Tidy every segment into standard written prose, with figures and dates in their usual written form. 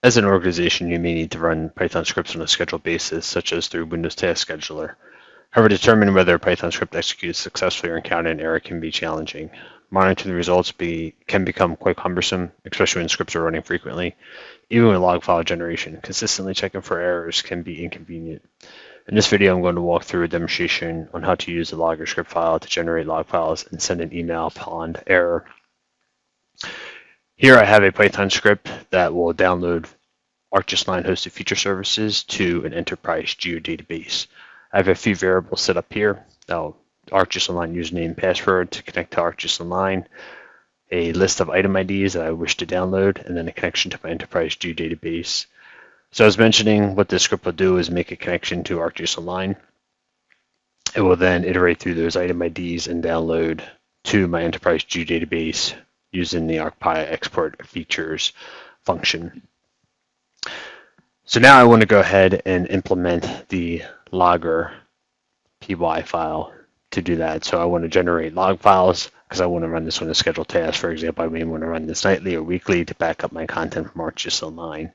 As an organization, you may need to run Python scripts on a scheduled basis, such as through Windows Task Scheduler. However, determining whether a Python script executes successfully or encounter an error can be challenging. Monitoring the results can become quite cumbersome, especially when scripts are running frequently. Even with log file generation, consistently checking for errors can be inconvenient. In this video, I'm going to walk through a demonstration on how to use the logger script file to generate log files and send an email upon error. Here I have a Python script that will download ArcGIS-Align hosted feature services to an enterprise geodatabase. I have a few variables set up here. Now, ArcGIS-Align username and password to connect to ArcGIS-Align, a list of item IDs that I wish to download, and then a connection to my enterprise geodatabase. So as mentioning, what this script will do is make a connection to ArcGIS-Align. It will then iterate through those item IDs and download to my enterprise geodatabase using the ArcPy export features function. So now I want to go ahead and implement the logger py file to do that. So I want to generate log files because I want to run this on a scheduled task. For example, I may want to run this nightly or weekly to back up my content from ArcGIS-Align.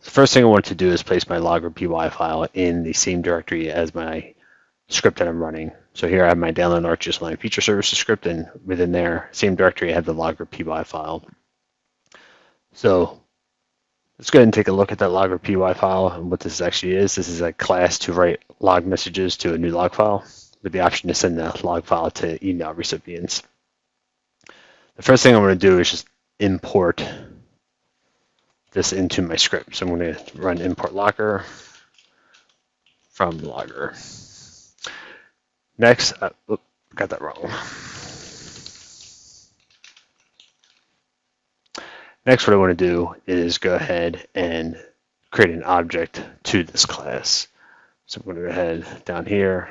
The first thing I want to do is place my logger py file in the same directory as my script that I'm running. So here I have my download ArcGIS-Align feature services script, and within there, same directory, I have the logger py file. So let's go ahead and take a look at that logger py file and what this actually is. This is a class to write log messages to a new log file with the option to send the log file to email recipients. The first thing I'm going to do is just import this into my script. So I'm going to run import logger from logger. Next, got that wrong. Next, what I want to do is go ahead and create an object to this class. So I'm going to go ahead down here,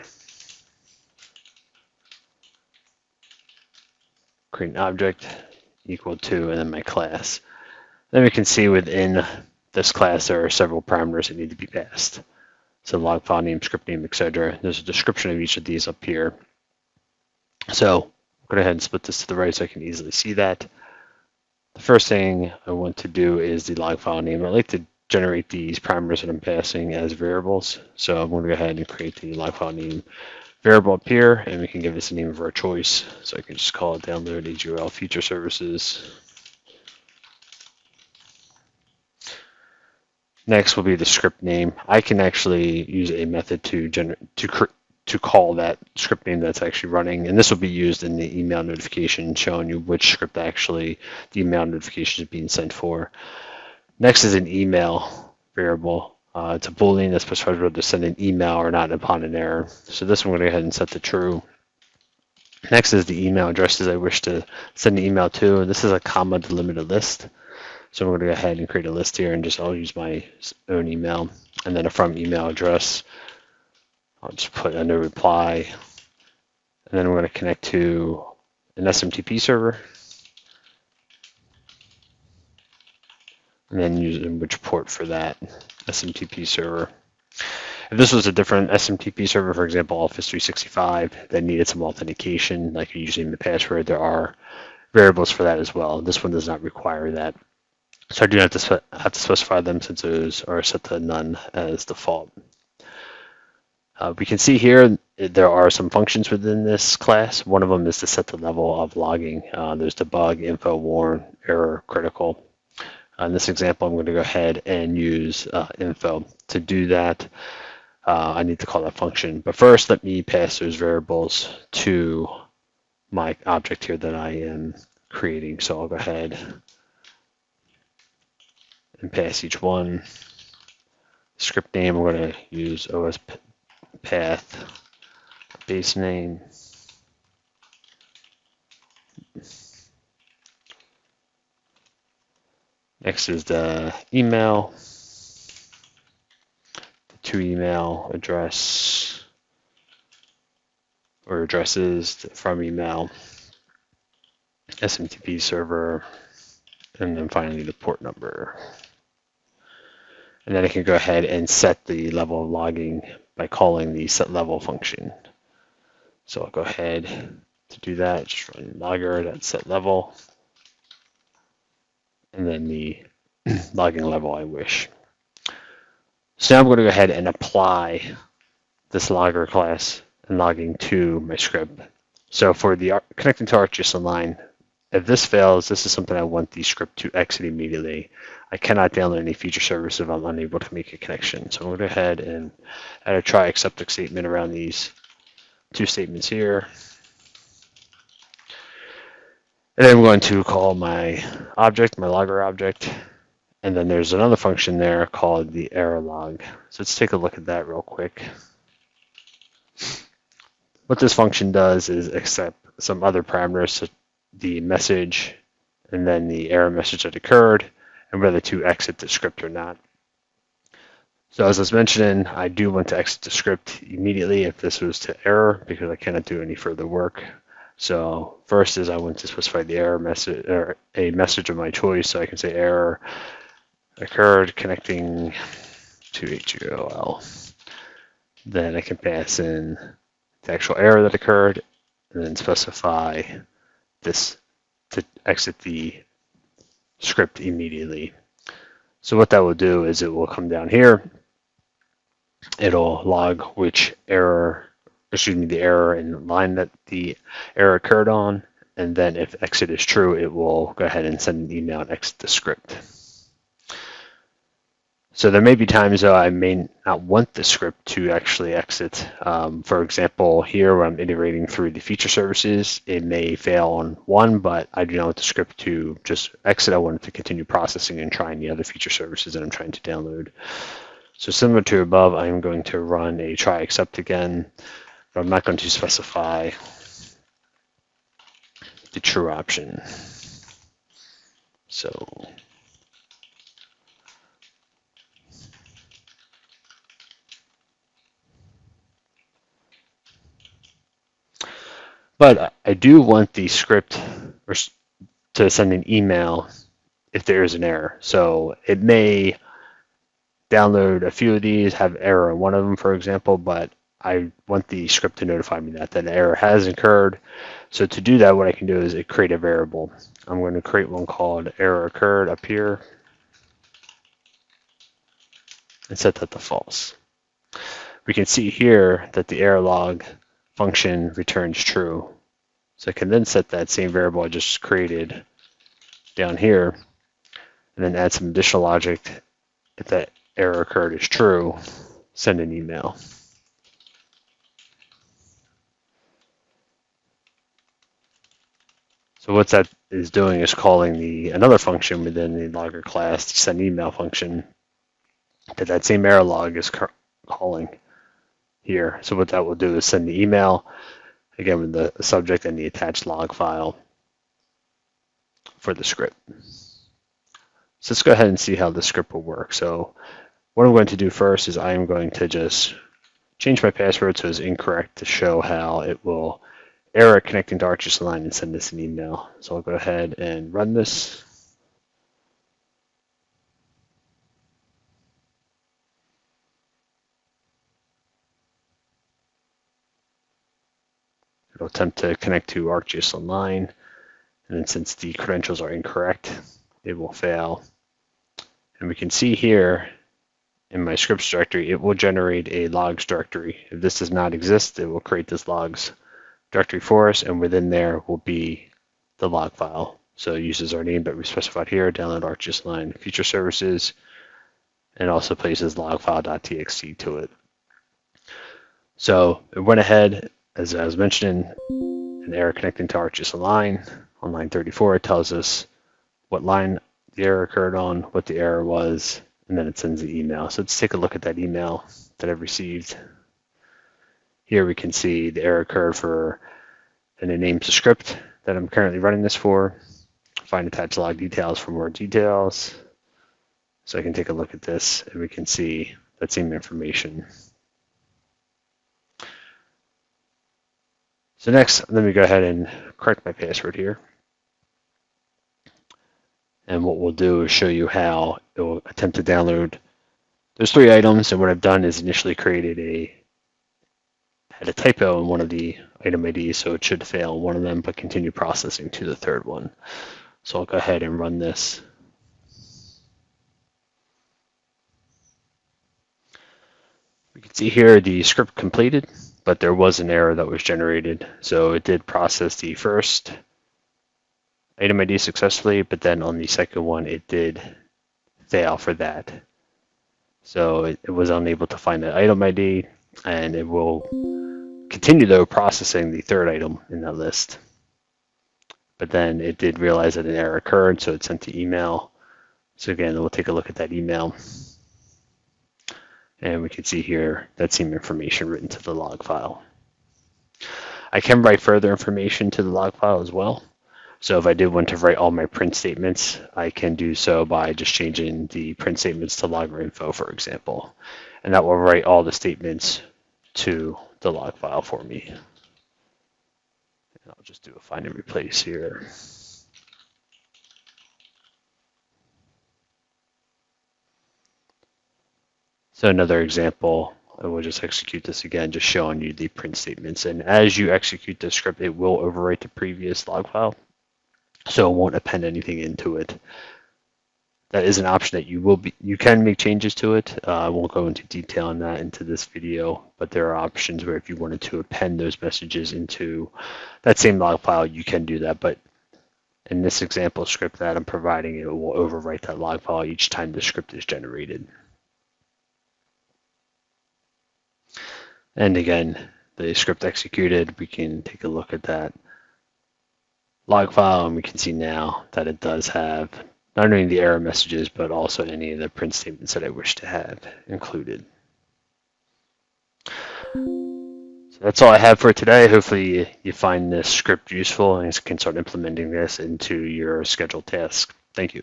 create an object equal to, and then my class. Then we can see within this class there are several parameters that need to be passed. So log file name, script name, etc. There's a description of each of these up here. So I'm going to go ahead and split this to the right so I can easily see that. The first thing I want to do is the log file name. I like to generate these parameters that I'm passing as variables. So I'm going to go ahead and create the log file name variable up here, and we can give this a name of our choice. So I can just call it download AGOL feature services. Next will be the script name. I can actually use a method to call that script name that's actually running, and this will be used in the email notification showing you which script actually the email notification is being sent for. Next is an email variable. It's a boolean that specifies whether to send an email or not upon an error. So this one I'm going to go ahead and set to true. Next is the email addresses I wish to send an email to. This is a comma delimited list. So I'm going to go ahead and create a list here, and I'll use my own email, and then a from email address. I'll just put a no reply, and then I'm going to connect to an SMTP server, and then use which port for that SMTP server. If this was a different SMTP server, for example, Office 365, that needed some authentication, like using the password, there are variables for that as well. This one does not require that. So I do not have to specify them since those are set to none as default. We can see here there are some functions within this class. One of them is to set the level of logging. There's debug, info, warn, error, critical. In this example, I'm going to go ahead and use info. To do that, I need to call that function. But first, let me pass those variables to my object here that I am creating. So I'll go ahead and pass each one. Script name, I'm going to use OS path base name. Next is the email, the to email address or addresses from email, SMTP server, and then finally the port number. And then I can go ahead and set the level of logging by calling the set level function. So I'll go ahead to do that, just run logger.setLevel, and then the logging level I wish. So now I'm going to go ahead and apply this logger class and logging to my script. So for the connecting to ArcGIS Online, if this fails, this is something I want the script to exit immediately. I cannot download any feature service if I'm unable to make a connection. So I'm going to go ahead and add a try except statement around these two statements here. And then I'm going to call my object, my logger object, and then there's another function there called the error log. So let's take a look at that real quick. What this function does is accept some other parameters, so the message and then the error message that occurred, and whether to exit the script or not. So as I was mentioning, I do want to exit the script immediately if this was to error because I cannot do any further work. So first is I want to specify the error message or a message of my choice. So I can say error occurred connecting to HGOL. Then I can pass in the actual error that occurred and then specify this to exit the script immediately. So what that will do is it will come down here. It'll log which error, the error in line that the error occurred on, and then if exit is true, it will go ahead and send an email and exit the script. So there may be times though I may not want the script to actually exit. For example, here when I'm iterating through the feature services, it may fail on one, but I do not want the script to just exit. I want it to continue processing and trying the other feature services that I'm trying to download. So similar to above, I'm going to run a try except again, but I'm not going to specify the true option. So but I do want the script to send an email if there is an error. So it may download a few of these, have error in one of them, for example, but I want the script to notify me that an error has occurred. So to do that, what I can do is create a variable. I'm going to create one called error occurred up here and set that to false. We can see here that the error log function returns true. So I can then set that same variable I just created down here and then add some additional logic. If that error occurred is true, send an email. So what that is doing is calling another function within the logger class, the send email function, that same error log is calling here. So what that will do is send the email, again with the subject and the attached log file for the script. So let's go ahead and see how the script will work. So what I'm going to do first is I am going to just change my password so it's incorrect to show how it will error connecting to ArcGIS Online and send this an email. So I'll go ahead and run this. It'll attempt to connect to ArcGIS Online, and then since the credentials are incorrect, it will fail. And we can see here in my scripts directory, it will generate a logs directory. If this does not exist, it will create this logs directory for us, and within there will be the log file. So it uses our name that we specified here, download ArcGIS Online feature services, and also places logfile.txt to it. So it went ahead, as I was mentioning, an error connecting to ArcGIS Online. On line 34, it tells us what line the error occurred on, what the error was, and then it sends the email. So let's take a look at that email that I've received. Here we can see the error occurred for, and it names the script that I'm currently running this for. Find attached log details for more details. So I can take a look at this and we can see that same information. So next, let me go ahead and correct my password here. And what we'll do is show you how it will attempt to download those 3 items. And what I've done is initially had a typo in one of the item IDs, so it should fail one of them, but continue processing to the third one. So I'll go ahead and run this. We can see here the script completed, but there was an error that was generated. So it did process the first item ID successfully, but then on the second one, it did fail for that. So it was unable to find that item ID, and it will continue though processing the third item in that list. But then it did realize that an error occurred, so it sent the email. So again, we'll take a look at that email. And we can see here that same information written to the log file. I can write further information to the log file as well. So if I did want to write all my print statements, I can do so by just changing the print statements to logger info, for example. And that will write all the statements to the log file for me. And I'll just do a find and replace here. So another example, I will just execute this again, just showing you the print statements. And as you execute the script, it will overwrite the previous log file, so it won't append anything into it. That is an option that you can make changes to it. I won't go into detail on that into this video, but there are options where if you wanted to append those messages into that same log file, you can do that. But in this example script that I'm providing, it will overwrite that log file each time the script is generated. And again, the script executed, we can take a look at that log file, and we can see now that it does have not only the error messages, but also any of the print statements that I wish to have included. So that's all I have for today. Hopefully you find this script useful and can start implementing this into your scheduled tasks. Thank you.